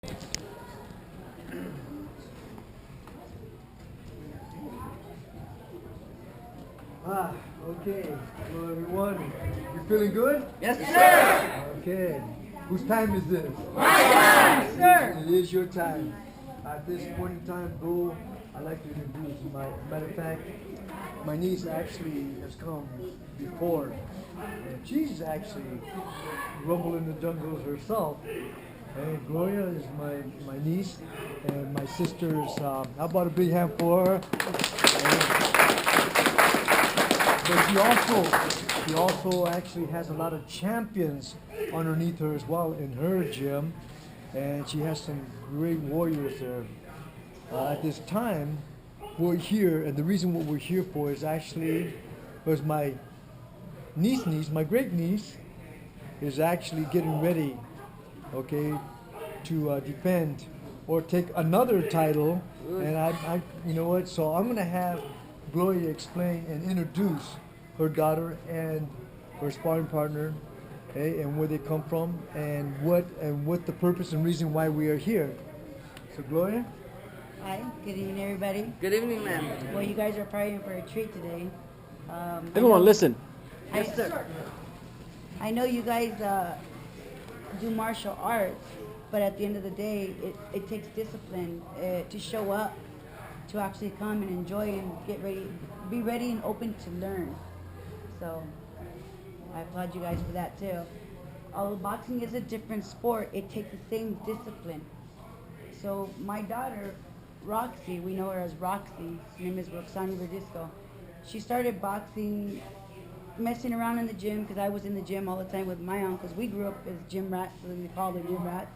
Okay. Hello, everyone. You feeling good? Yes, sir. Okay. Whose time is this? My time, sir. It is your time. At this point in time, bro, I'd like to introduce matter of fact, my niece actually has come before. And she's actually rumbling the jungles herself. And Gloria is my niece, and my sister's, how about a big hand for her? But she also actually has a lot of champions underneath her as well in her gym, and she has some great warriors there. At this time, we're here, and the reason what we're here for is actually was my niece, my great niece, is actually getting ready, okay, to defend or take another title, and I, you know what? So I'm gonna have Gloria explain and introduce her daughter and her sparring partner, okay, and where they come from, and what the purpose and reason why we are here. So Gloria. Hi, good evening, everybody. Good evening, ma'am. Well, you guys are probably in for a treat today. Everyone, listen. Yes, sir. I know you guys do martial arts, but at the end of the day, it takes discipline to show up, to actually come and enjoy and get ready, be ready and open to learn. So I applaud you guys for that too. Although boxing is a different sport, it takes the same discipline. So my daughter, Roxy, we know her as Roxy, her name is Roxy Verdisco. She started boxing, messing around in the gym, because I was in the gym all the time with my uncles. We grew up as gym rats, so we called her gym rats.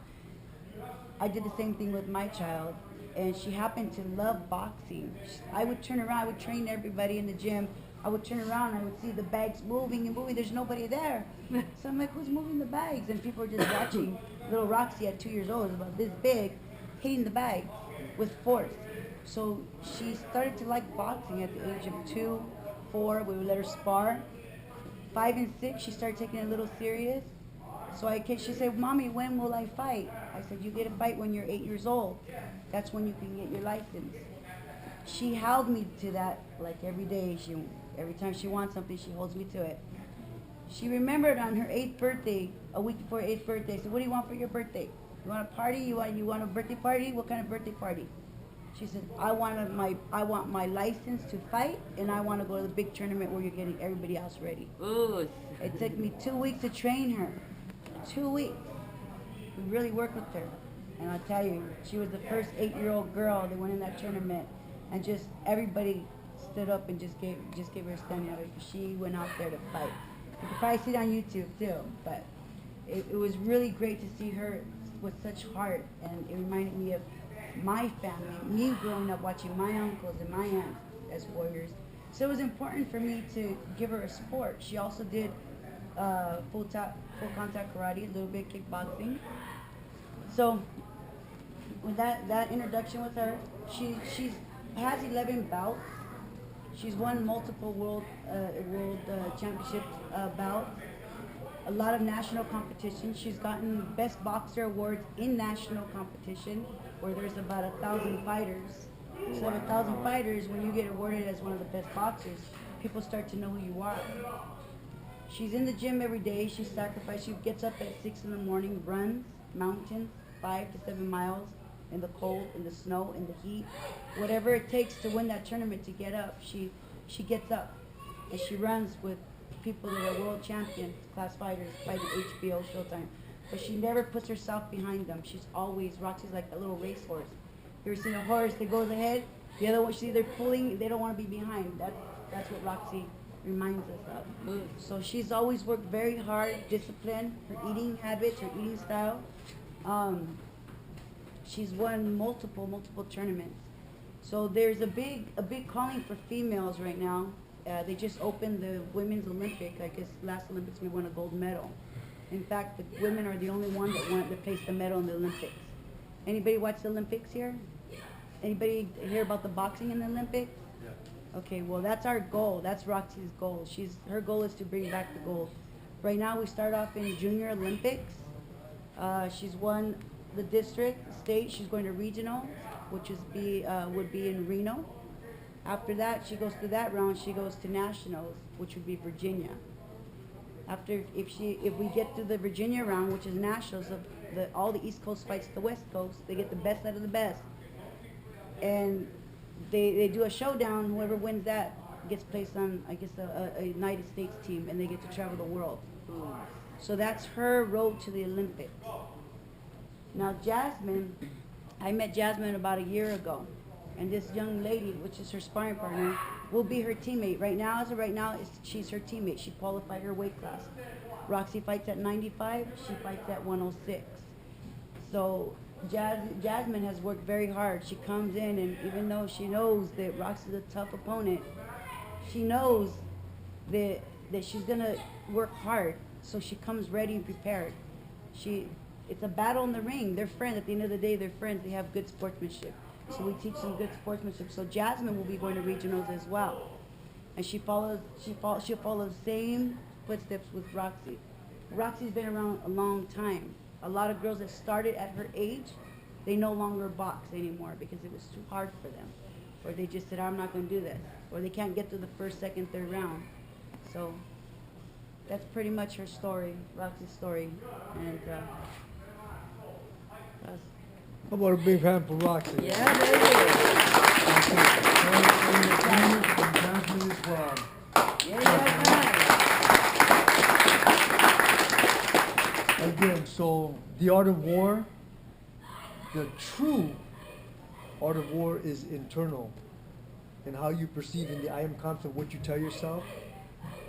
I did the same thing with my child, and she happened to love boxing. I would turn around, I would train everybody in the gym. I would turn around and I would see the bags moving and moving. There's nobody there. So I'm like, who's moving the bags? And people were just watching. Little Roxy at 2 years old, about this big, hitting the bag with force. So she started to like boxing at the age of 2, 4. We would let her spar. 5 and 6, she started taking it a little serious. So she said, Mommy, when will I fight? I said, you get a fight when you're 8 years old. That's when you can get your license. She held me to that like every day. Every time she wants something, she holds me to it. She remembered on her 8th birthday, a week before her 8th birthday, I said, what do you want for your birthday? You want a party? You want a birthday party? What kind of birthday party? She said, I want my license to fight, and I want to go to the big tournament where you're getting everybody else ready. Ooh. It took me 2 weeks to train her. 2 weeks. We really worked with her. And I'll tell you, she was the first 8-year-old girl that went in that tournament, and just everybody stood up and just gave her a standing ovation. She went out there to fight. You can probably see it on YouTube too, but it was really great to see her with such heart, and it reminded me of my family, me growing up watching my uncles and my aunts as warriors. So it was important for me to give her a sport. She also did full contact karate, a little bit kickboxing. So with that introduction with her, she has 11 bouts. She's won multiple world championship bouts, a lot of national competitions. She's gotten best boxer awards in national competition, where there's about 1,000 fighters. So 1,000 fighters, when you get awarded as one of the best boxers, people start to know who you are. She's in the gym every day. She sacrifices. She gets up at 6 in the morning, runs mountains, 5 to 7 miles, in the cold, in the snow, in the heat, whatever it takes to win that tournament to get up. She gets up, and she runs with people that are world champions, class fighters, fighting HBO, Showtime. But she never puts herself behind them. She's always, Roxy's like a little racehorse. You ever seen a horse that goes ahead? The other one, she's either pulling, they don't want to be behind. That's what Roxy reminds us of. So she's always worked very hard, discipline, her eating habits, her eating style. She's won multiple tournaments. So there's a big calling for females right now. They just opened the Women's Olympic. I guess last Olympics we won a gold medal. In fact, the women are the only one that placed the medal in the Olympics. Anybody watch the Olympics here? Anybody hear about the boxing in the Olympics? Yeah. Okay, well that's our goal. That's Roxy's goal. Her goal is to bring back the gold. Right now we start off in Junior Olympics. She's won the district, state. She's going to regional, which is would be in Reno. After that, she goes to that round. She goes to nationals, which would be Virginia. After, if we get to the Virginia round, which is nationals, of all the East Coast fights the West Coast, they get the best out of the best, and they do a showdown. Whoever wins that gets placed on, I guess, a United States team, and they get to travel the world. So that's her road to the Olympics. Now Jasmine, I met Jasmine about a year ago, and this young lady, which is her sparring partner, will be her teammate. Right now, as of right now, she's her teammate. She qualified her weight class. Roxy fights at 95, she fights at 106. So Jasmine has worked very hard. She comes in, and even though she knows that Roxy's a tough opponent, she knows that she's gonna work hard. So she comes ready and prepared. It's a battle in the ring. They're friends. At the end of the day, they're friends. They have good sportsmanship. So we teach them good sportsmanship. So Jasmine will be going to regionals as well, and she'll follow the same footsteps with Roxy. Roxy's been around a long time. A lot of girls that started at her age, they no longer box anymore because it was too hard for them, or they just said, I'm not going to do this, or they can't get to the first, second, third round. So that's pretty much her story, Roxy's story, and How about a big hand for Roxy? yeah, baby. Again, so the art of war, the true art of war is internal, and how you perceive in the I am confident, what you tell yourself,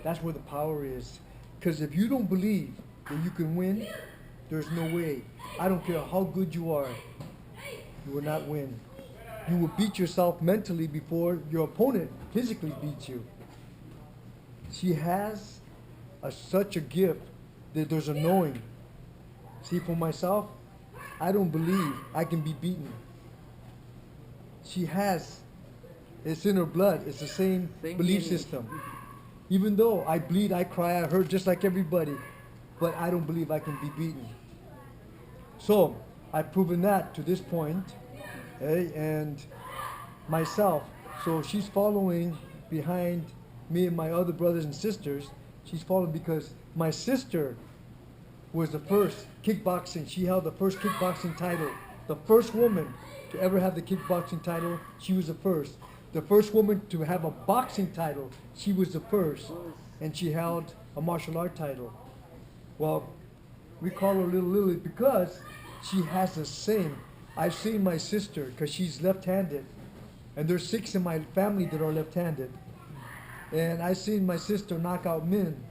that's where the power is. Because if you don't believe that you can win, there's no way. I don't care how good you are, you will not win. You will beat yourself mentally before your opponent physically beats you. She has such a gift that there's a knowing. See, for myself, I don't believe I can be beaten. She has, it's in her blood, it's the same belief system. Even though I bleed, I cry, I hurt just like everybody, but I don't believe I can be beaten. So, I've proven that to this point, and myself. So she's following behind me and my other brothers and sisters. She's following because my sister was the first kickboxing. She held the first kickboxing title. The first woman to ever have the kickboxing title, she was the first. The first woman to have a boxing title, she was the first. And she held a martial art title. Well, we call her Little Lily because she has the same. I've seen my sister, because she's left-handed, and there's 6 in my family that are left-handed. And I've seen my sister knock out men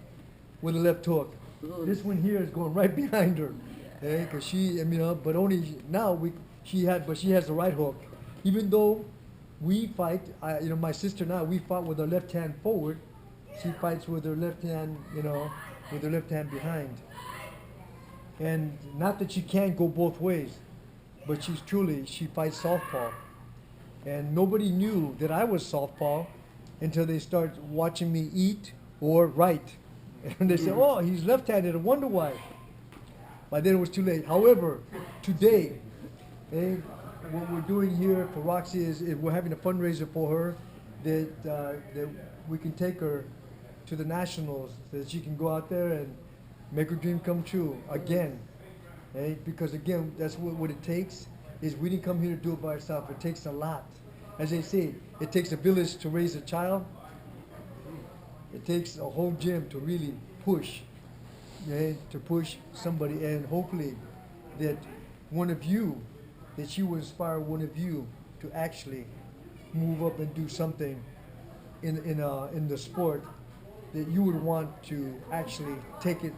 with a left hook. This one here is going right behind her, because she, but only now she has the right hook. Even though we fight, my sister and I, we fought with her left hand forward. She fights with her left hand, with her left hand behind. And not that she can't go both ways, but she fights southpaw. And nobody knew that I was southpaw until they start watching me eat or write. And they say, oh, he's left-handed, I wonder why. By then it was too late. However, today, what we're doing here for Roxy is we're having a fundraiser for her that we can take her to the nationals, that she can go out there and make her dream come true again. Because again, that's what it takes, is we didn't come here to do it by ourselves. It takes a lot. As they say, it takes a village to raise a child. It takes a whole gym to really push, to push somebody, and hopefully that one of you, that she will inspire one of you to actually move up and do something in the sport that you would want to actually take it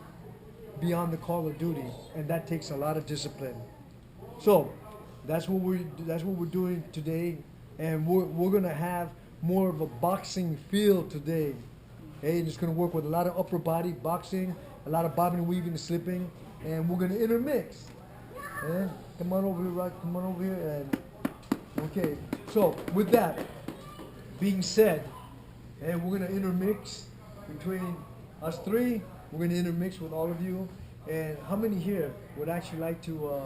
beyond the call of duty, and that takes a lot of discipline. So that's what we're doing today, and we're gonna have more of a boxing feel today. It's gonna work with a lot of upper body boxing, a lot of bobbing and weaving and slipping, and we're gonna intermix. Come on over here, Rock. Come on over here, and okay. So with that being said, and we're gonna intermix between us three. We're going to intermix with all of you. And how many here would actually like to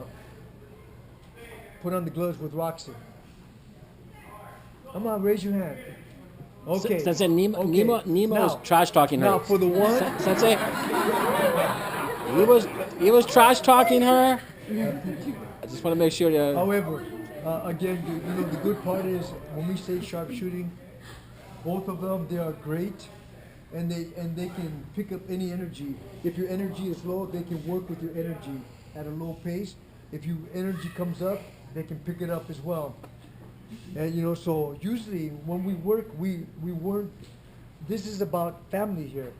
put on the gloves with Roxy? Come on, raise your hand. Okay. Sensei, Nemo Now- was trash talking her. Now for the one, Sensei, he was trash talking her. I just want to make sure that. however, again, the good part is when we say sharpshooting, both of them, they are great, and they can pick up any energy. If your energy is low, they can work with your energy at a low pace. If your energy comes up, they can pick it up as well. And so usually when we work, we work. This is about family here.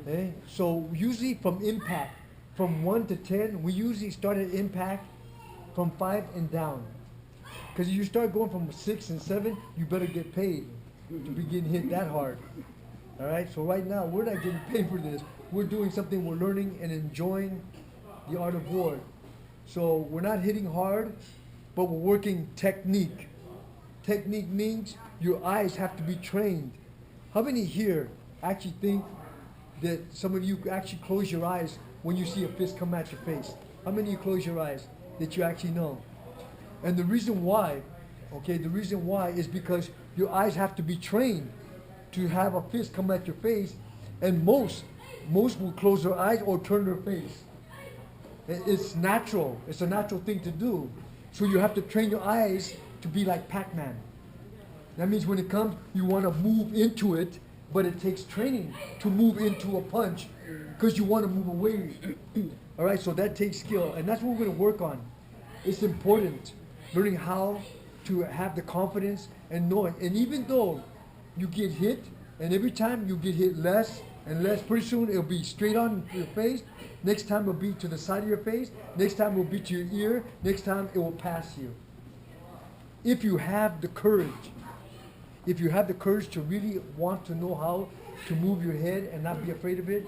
Okay? So usually from impact, from 1 to 10, we usually start at impact from 5 and down. Because if you start going from 6 and 7, you better get paid to be getting hit that hard. All right. So right now we're not getting paid for this. We're doing something we're learning and enjoying the art of war. So we're not hitting hard, but we're working technique. Technique means your eyes have to be trained. How many here actually think that some of you actually close your eyes when you see a fist come at your face? How many of you close your eyes that you actually know? And the reason why is because your eyes have to be trained to have a fist come at your face, and most will close their eyes or turn their face. It's natural. It's a natural thing to do. So you have to train your eyes to be like Pac-Man. That means when it comes, you want to move into it, but it takes training to move into a punch because you want to move away. All right, so that takes skill, and that's what we're going to work on. It's important, learning how to have the confidence and knowing. And even though you get hit, and every time you get hit less and less, pretty soon it'll be straight on your face. Next time it'll be to the side of your face. Next time it'll be to your ear. Next time it will pass you. If you have the courage, to really want to know how to move your head and not be afraid of it,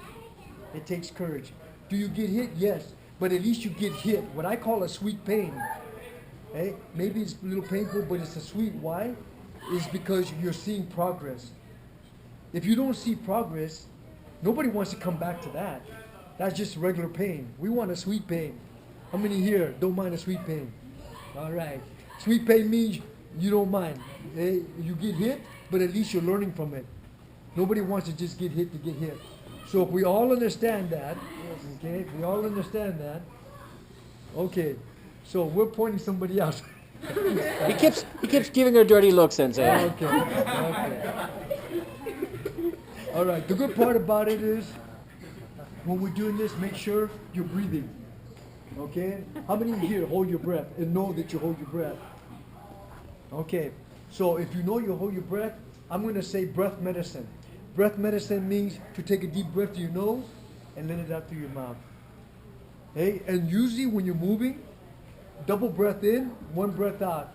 it takes courage. Do you get hit? Yes, but at least you get hit. What I call a sweet pain. Okay? Maybe it's a little painful, but it's a sweet. Why? It's because you're seeing progress. If you don't see progress, nobody wants to come back to that. That's just regular pain. We want a sweet pain. How many here don't mind a sweet pain? All right. Sweet pain means you don't mind. You get hit, but at least you're learning from it. Nobody wants to just get hit to get hit. So if we all understand that, okay, if we all understand that, okay, so we're pointing somebody else. He keeps giving her dirty looks, Sensei. Okay. All right, the good part about it is, when we're doing this, make sure you're breathing. Okay? How many here hold your breath and know that you hold your breath? Okay, so if you know you hold your breath, I'm going to say breath medicine. Breath medicine means to take a deep breath through your nose and let it out through your mouth. Okay? And usually when you're moving, double breath in, one breath out.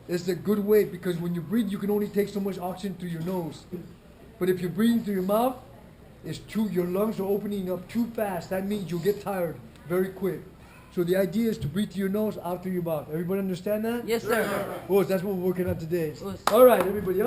It's a good way because when you breathe, you can only take so much oxygen through your nose. But if you're breathing through your mouth, your lungs are opening up too fast. That means you'll get tired very quick. So the idea is to breathe through your nose, out through your mouth. Everybody understand that? Yes, sir. Oh, that's what we're working on today. All right, everybody.